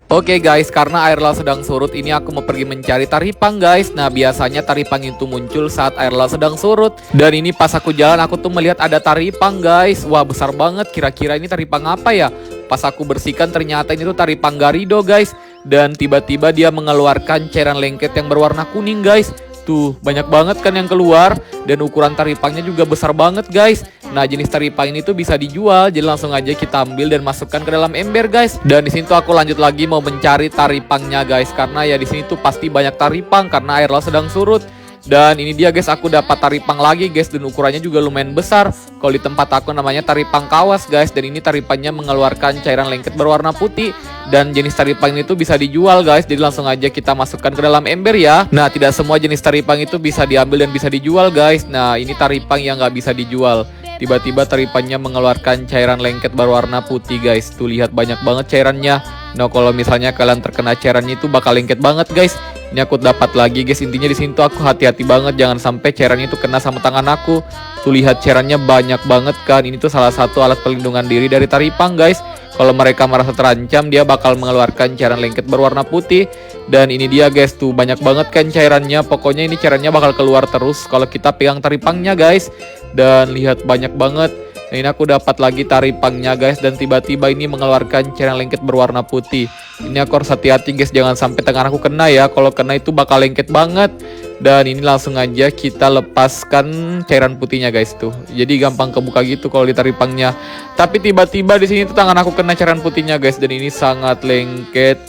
Oke guys, karena air laut sedang surut, ini aku mau pergi mencari taripang guys. Nah, biasanya taripang itu muncul saat air laut sedang surut. Dan ini pas aku jalan, aku tuh melihat ada taripang guys. Wah, besar banget. Kira-kira ini taripang apa ya? Pas aku bersihkan, ternyata ini tuh taripang Garido guys. Dan tiba-tiba dia mengeluarkan cairan lengket yang berwarna kuning guys. Tuh, banyak banget kan yang keluar. Dan ukuran taripangnya juga besar banget guys. Nah, jenis taripang ini tuh bisa dijual. Jadi langsung aja kita ambil dan masukkan ke dalam ember guys. Dan di sini tuh aku lanjut lagi mau mencari taripangnya guys. Karena ya di sini tuh pasti banyak taripang karena air laut sedang surut. Dan ini dia guys, aku dapat taripang lagi guys. Dan ukurannya juga lumayan besar. Kalau di tempat aku namanya taripang kawas guys. Dan ini taripangnya mengeluarkan cairan lengket berwarna putih. Dan jenis taripang ini tuh bisa dijual guys. Jadi langsung aja kita masukkan ke dalam ember ya. Nah, tidak semua jenis taripang itu bisa diambil dan bisa dijual guys. Nah, ini taripang yang nggak bisa dijual. Tiba-tiba taripangnya mengeluarkan cairan lengket berwarna putih guys. Tuh, lihat banyak banget cairannya. Nah, kalau misalnya kalian terkena cairannya itu bakal lengket banget guys. Ini aku dapat lagi guys. Intinya di sini tuh aku hati-hati banget jangan sampai cairannya itu kena sama tangan aku. Tuh, lihat cairannya banyak banget kan. Ini tuh salah satu alat pelindungan diri dari taripang guys. Kalau mereka merasa terancam, dia bakal mengeluarkan cairan lengket berwarna putih. Dan ini dia guys, tuh banyak banget kan cairannya. Pokoknya ini cairannya bakal keluar terus kalau kita pegang taripangnya guys. Dan lihat banyak banget. Nah, ini aku dapat lagi taripangnya guys. Dan tiba-tiba ini mengeluarkan cairan lengket berwarna putih. Ini aku harus hati-hati guys, jangan sampai tangan aku kena ya. Kalau kena itu bakal lengket banget. Dan ini langsung aja kita lepaskan cairan putihnya guys tuh. Jadi gampang kebuka gitu kalau di taripangnya. Tapi tiba-tiba di sini tuh tangan aku kena cairan putihnya guys. Dan ini sangat lengket.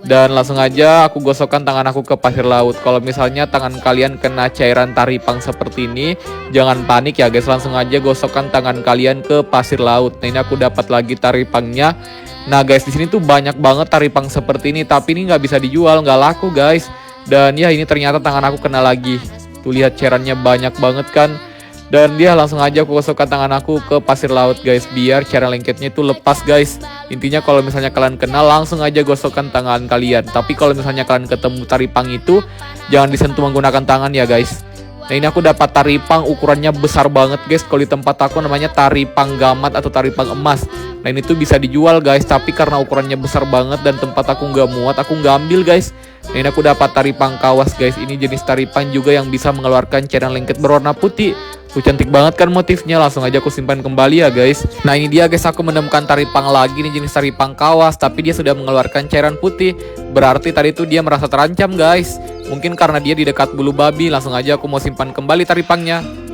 Dan langsung aja aku gosokkan tangan aku ke pasir laut. Kalau misalnya tangan kalian kena cairan taripang seperti ini, jangan panik ya guys. Langsung aja gosokkan tangan kalian ke pasir laut. Nah, ini aku dapat lagi taripangnya. Nah guys, di sini tuh banyak banget taripang seperti ini. Tapi ini nggak bisa dijual, nggak laku guys. Dan ya ini ternyata tangan aku kena lagi. Tuh, lihat cairannya banyak banget kan. Dan dia langsung aja aku gosokkan tangan aku ke pasir laut guys. Biar cairan lengketnya itu lepas guys. Intinya kalau misalnya kalian kena, langsung aja gosokkan tangan kalian. Tapi kalau misalnya kalian ketemu taripang itu, jangan disentuh menggunakan tangan ya guys. Nah, ini aku dapat taripang ukurannya besar banget guys. Kalau di tempat aku namanya taripang gamat atau taripang emas. Nah, ini tuh bisa dijual guys. Tapi karena ukurannya besar banget dan tempat aku nggak muat, aku nggak ambil guys. Nah, ini aku dapat taripang kawas guys. Ini jenis taripang juga yang bisa mengeluarkan cairan lengket berwarna putih. Tuh, cantik banget kan motifnya. Langsung aja aku simpan kembali ya guys. Nah, ini dia guys, aku menemukan taripang lagi nih, jenis taripang kawas. Tapi dia sudah mengeluarkan cairan putih. Berarti tadi tuh dia merasa terancam guys. Mungkin karena dia di dekat bulu babi. Langsung aja aku mau simpan kembali taripangnya.